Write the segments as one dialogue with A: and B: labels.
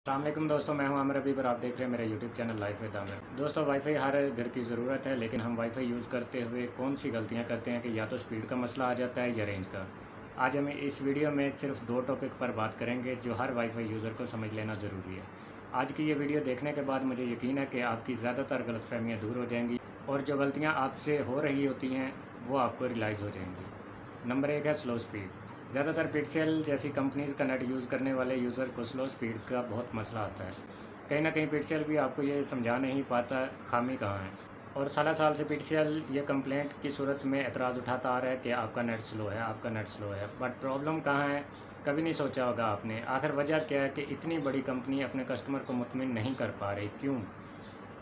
A: अस्सलामुअलैकुम दोस्तों, मैं हूं आमिर अबीब और आप देख रहे हैं मेरा YouTube channel life with Aamir. दोस्तों, वाईफाई हर घर की ज़रूरत है, लेकिन हम वाईफाई यूज़ करते हुए कौन सी गलतियां करते हैं कि या तो स्पीड का मसला आ जाता है या रेंज का। आज हम इस वीडियो में सिर्फ दो टॉपिक पर बात करेंगे जो हर वाईफाई यूज़र को समझ लेना ज़रूरी है। आज की ये वीडियो देखने के बाद मुझे यकीन है कि आपकी ज़्यादातर गलतफहमियाँ दूर हो जाएंगी और जो गलतियाँ आपसे हो रही होती हैं वो आपको रियलाइज़ हो जाएंगी। नंबर एक है स्लो स्पीड। ज़्यादातर पिक्सेल जैसी कंपनीज़ का नेट यूज़ करने वाले यूज़र को स्लो स्पीड का बहुत मसला आता है। कहीं ना कहीं पिक्सेल भी आपको ये समझा नहीं पाता खामी कहाँ है, और साल साल से पिक्सेल ये कंप्लेंट की सूरत में एतराज़ उठाता आ रहा है कि आपका नेट स्लो है, आपका नेट स्लो है। बट प्रॉब्लम कहाँ है, कभी नहीं सोचा होगा आपने। आखिर वजह क्या है कि इतनी बड़ी कंपनी अपने कस्टमर को मुतमिन नहीं कर पा रही, क्यों?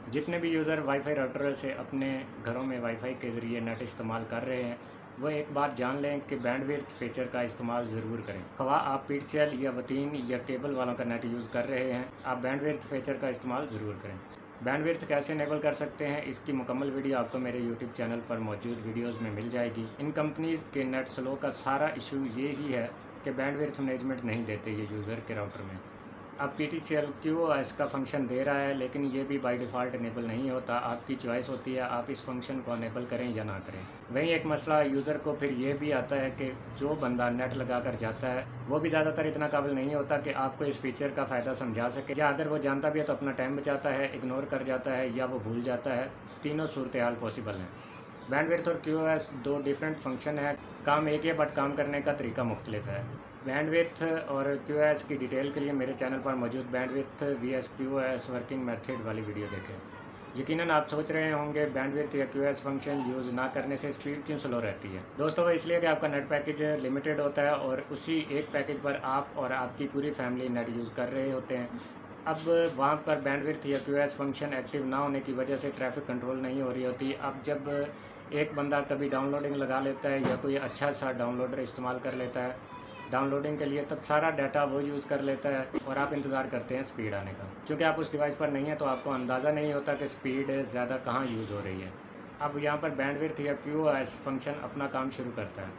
A: जितने भी यूज़र वाईफाई राउटर से अपने घरों में वाईफाई के ज़रिए नेट इस्तेमाल कर रहे हैं, वो एक बात जान लें कि बैंडविड्थ फीचर का इस्तेमाल ज़रूर करें। ख़वाह आप पिक्सेल या वतीन या केबल वालों का नेट यूज़ कर रहे हैं, आप बैंडविड्थ फीचर का इस्तेमाल ज़रूर करें। बैंडविड्थ कैसे इनेबल कर सकते हैं, इसकी मुकम्मल वीडियो आपको मेरे यूट्यूब चैनल पर मौजूद वीडियोज़ में मिल जाएगी। इन कंपनीज़ के नेट स्लो का सारा इशू ये ही है कि बैंडविड्थ मैनेजमेंट नहीं देते ये यूज़र के राउटर में। अब PTCL QoS का फंक्शन दे रहा है, लेकिन ये भी बाय डिफ़ॉल्ट इनेबल नहीं होता। आपकी चॉइस होती है आप इस फंक्शन को इनेबल करें या ना करें। वहीं एक मसला यूज़र को फिर ये भी आता है कि जो बंदा नेट लगा कर जाता है वो भी ज़्यादातर इतना काबिल नहीं होता कि आपको इस फीचर का फ़ायदा समझा सके, या अगर वो जानता भी है तो अपना टाइम बचाता है, इग्नोर कर जाता है या वो भूल जाता है। तीनों सूरत हाल पॉसिबल हैं। बैंडविड्थ और QoS दो डिफरेंट फंक्शन है, काम एक है बट काम करने का तरीका मुख्तलिफ है। बैंडविड्थ और QoS की डिटेल के लिए मेरे चैनल पर मौजूद bandwidth vs QoS working method वाली वीडियो देखें। यकीनन आप सोच रहे होंगे बैंडविड्थ या QoS फंक्शन यूज़ ना करने से स्पीड क्यों स्लो रहती है। दोस्तों, वो इसलिए कि आपका नेट पैकेज लिमिटेड होता है और उसी एक पैकेज पर आप और आपकी पूरी फैमिली नेट यूज़ कर रहे होते हैं। अब वहाँ पर बैंडविड्थ या QoS फंक्शन एक्टिव ना होने की वजह से ट्रैफिक कंट्रोल नहीं हो रही होती। अब जब एक बंदा कभी डाउनलोडिंग लगा लेता है या कोई अच्छा सा डाउनलोडर इस्तेमाल कर लेता है डाउनलोडिंग के लिए, तब सारा डाटा वो यूज़ कर लेता है और आप इंतज़ार करते हैं स्पीड आने का। क्योंकि आप उस डिवाइस पर नहीं है तो आपको अंदाज़ा नहीं होता कि स्पीड ज़्यादा कहाँ यूज़ हो रही है। अब यहाँ पर बैंडविड्थ या QoS फंक्शन अपना काम शुरू करता है।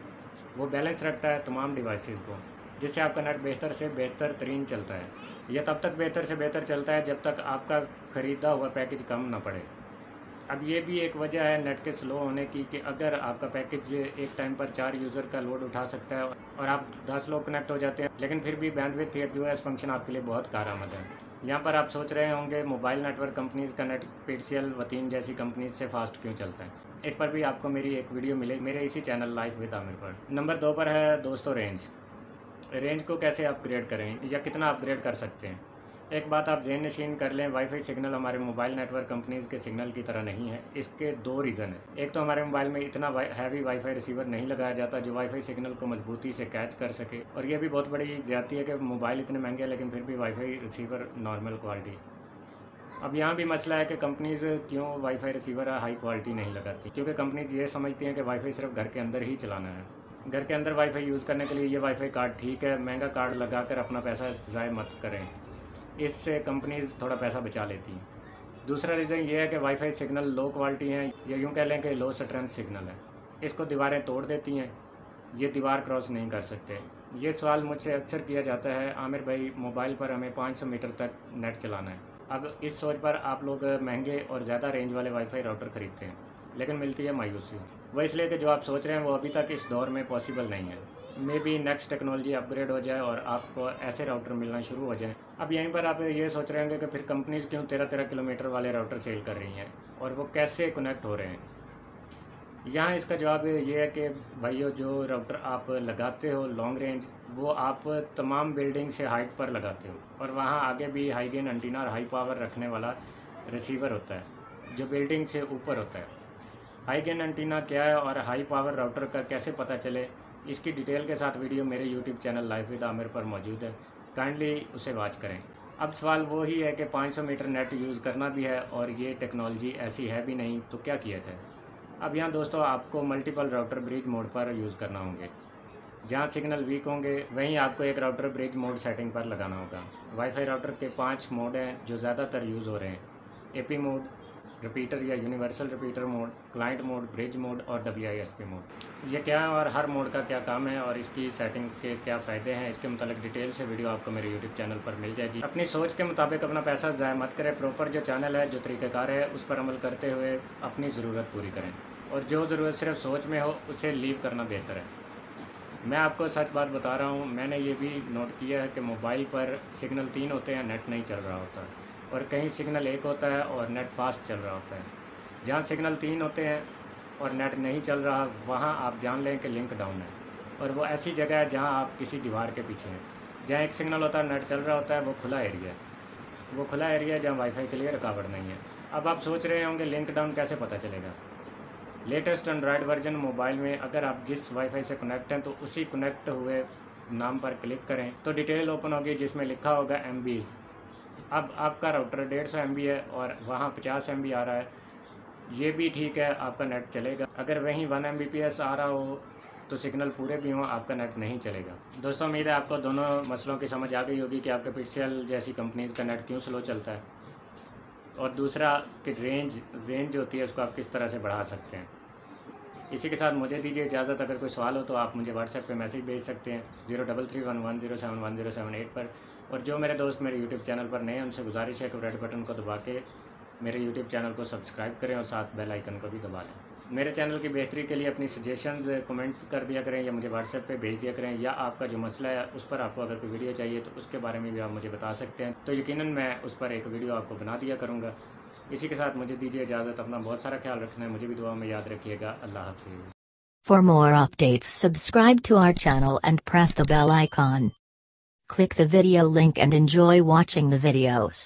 A: वो बैलेंस रखता है तमाम डिवाइसेस को, जिससे आपका नेट बेहतर से बेहतर तरीन चलता है। यह तब तक बेहतर से बेहतर चलता है जब तक आपका ख़रीदा हुआ पैकेज कम ना पड़े। अब ये भी एक वजह है नेट के स्लो होने की कि अगर आपका पैकेज एक टाइम पर 4 यूज़र का लोड उठा सकता है और आप 10 लोग कनेक्ट हो जाते हैं, लेकिन फिर भी बैंडविड्थ या QoS फंक्शन आपके लिए बहुत कारआमद है। यहाँ पर आप सोच रहे होंगे मोबाइल नेटवर्क कंपनीज़ का नेट PTCL वतीन जैसी कंपनीज से फास्ट क्यों चलता है। इस पर भी आपको मेरी एक वीडियो मिलेगी मेरे इसी चैनल लाइफ विद आमिर पर। नंबर 2 पर है दोस्तों रेंज। रेंज को कैसे अपग्रेड करें या कितना अपग्रेड कर सकते हैं। एक बात आप ज़हन नशीन कर लें, वाईफाई सिग्नल हमारे मोबाइल नेटवर्क कंपनीज़ के सिग्नल की तरह नहीं है। इसके दो रीज़न हैं। एक तो हमारे मोबाइल में इतना हैवी वाईफाई रिसीवर नहीं लगाया जाता जो वाईफाई सिग्नल को मजबूती से कैच कर सके, और यह भी बहुत बड़ी ज़्यादती है कि मोबाइल इतने महंगे हैं लेकिन फिर भी वाईफाई रिसीवर नॉर्मल क्वालिटी। अब यहाँ भी मसला है कि कंपनीज़ क्यों वाईफाई रिसीवर हाई क्वालिटी नहीं लगाती, क्योंकि कंपनीज़ ये समझती हैं कि वाईफाई सिर्फ घर के अंदर ही चलाना है। घर के अंदर वाईफाई यूज़ करने के लिए ये वाईफाई कार्ड ठीक है, महंगा कार्ड लगाकर अपना पैसा ज़ाय मत करें। इससे कंपनीज़ थोड़ा पैसा बचा लेती हैं। दूसरा रीज़न ये है कि वाईफाई सिग्नल लो क्वालिटी हैं, या यूँ कह लें कि लो स्ट्रेंथ सिग्नल है। इसको दीवारें तोड़ देती हैं, ये दीवार क्रॉस नहीं कर सकते। ये सवाल मुझसे अक्सर किया जाता है, आमिर भाई मोबाइल पर हमें 500 मीटर तक नेट चलाना है। अब इस सोच पर आप लोग महंगे और ज़्यादा रेंज वाले वाईफाई राउटर ख़रीदते हैं, लेकिन मिलती है मायूसी। वह इसलिए कि जो आप सोच रहे हैं वो अभी तक इस दौर में पॉसिबल नहीं है। May be next technology upgrade हो जाए और आपको ऐसे राउटर मिलना शुरू हो जाए। अब यहीं पर आप ये सोच रहे होंगे कि फिर कंपनीज़ क्यों 13-13 किलोमीटर वाले राउटर सेल कर रही हैं और वो कैसे कनेक्ट हो रहे हैं। यहाँ इसका जवाब ये है कि भाइयों, जो राउटर आप लगाते हो लॉन्ग रेंज, वो आप तमाम बिल्डिंग से हाइट पर लगाते हो, और वहाँ आगे भी हाई गेन एंटीना और हाई पावर रखने वाला रिसीवर होता है जो बिल्डिंग से ऊपर होता है। हाई गेन एंटीना क्या है और हाई पावर राउटर का कैसे पता चले, इसकी डिटेल के साथ वीडियो मेरे YouTube channel life with Aamir पर मौजूद है, काइंडली उसे वॉच करें। अब सवाल वो ही है कि 500 मीटर नेट यूज़ करना भी है और ये टेक्नोलॉजी ऐसी है भी नहीं, तो क्या किया जाए। अब यहाँ दोस्तों आपको मल्टीपल राउटर ब्रिज मोड पर यूज़ करना होंगे। जहाँ सिग्नल वीक होंगे वहीं आपको एक राउटर ब्रिज मोड सेटिंग पर लगाना होगा। वाईफाई राउटर के 5 मोड हैं जो ज़्यादातर यूज़ हो रहे हैं: AP मोड, रिपीटर या universal repeater mode, client mode, bridge mode और WISP मोड। ये क्या है और हर मोड का क्या काम है और इसकी सेटिंग के क्या फ़ायदे हैं, इसके मतलब डिटेल से वीडियो आपको मेरे यूट्यूब चैनल पर मिल जाएगी। अपनी सोच के मुताबिक अपना पैसा ज़ाया मत करें। प्रॉपर जो चैनल है, जो तरीक़ाकार है, उस पर अमल करते हुए अपनी ज़रूरत पूरी करें और जो ज़रूरत सिर्फ सोच में हो उसे लीव करना बेहतर है। मैं आपको सच बात बता रहा हूँ, मैंने ये भी नोट किया है कि मोबाइल पर सिग्नल 3 होते हैं, नेट नहीं चल रहा होता, और कहीं सिग्नल 1 होता है और नेट फास्ट चल रहा होता है। जहाँ सिग्नल 3 होते हैं और नेट नहीं चल रहा, वहाँ आप जान लें कि लिंक डाउन है, और वो ऐसी जगह है जहाँ आप किसी दीवार के पीछे हैं। जहाँ एक सिग्नल होता है, नेट चल रहा होता है, वो खुला एरिया है, वो खुला एरिया है जहाँ वाईफाई के लिए रुकावट नहीं है। अब आप सोच रहे होंगे लिंक डाउन कैसे पता चलेगा। लेटेस्ट एंड्रॉयड वर्जन मोबाइल में अगर आप जिस वाईफाई से कनेक्ट हैं तो उसी कनेक्ट हुए नाम पर क्लिक करें तो डिटेल ओपन होगी जिसमें लिखा होगा MBs। अब आपका राउटर 150 MB है और वहाँ 50 MB आ रहा है, ये भी ठीक है, आपका नेट चलेगा। अगर वहीं 1 Mbps आ रहा हो तो सिग्नल पूरे भी हों, आपका नेट नहीं चलेगा। दोस्तों, उम्मीद है आपको दोनों मसलों की समझ आ गई होगी कि आपके पिक्सेल जैसी कंपनीज़ का नेट क्यों स्लो चलता है, और दूसरा कि रेंज होती है उसको आप किस तरह से बढ़ा सकते हैं। इसी के साथ मुझे दीजिए इजाज़त। अगर कोई सवाल हो तो आप मुझे व्हाट्सएप पे मैसेज भेज सकते हैं 033110711078 पर। और जो मेरे दोस्त मेरे यूट्यूब चैनल पर नए हैं उनसे गुजारिश है कि रेड बटन को दबा के मेरे यूट्यूब चैनल को सब्सक्राइब करें और साथ बेल आइकन को भी दबा लें। मेरे चैनल की बेहतरी के लिए अपनी सजेशंस कमेंट कर दिया करें या मुझे व्हाट्सएप पे भेज दिया करें, या आपका जो मसला है उस पर आपको अगर कोई वीडियो चाहिए तो उसके बारे में भी आप मुझे बता सकते हैं, तो यकीनन मैं उस पर एक वीडियो आपको बना दिया करूँगा। इसी के साथ मुझे दीजिए इजाज़त। अपना बहुत सारा ख्याल रखना है, मुझे भी दुआ में याद रखिएगा। अल्लाह हाफिज़।
B: For more updates, subscribe to our channel and press the bell icon. Click the video link and enjoy watching the videos.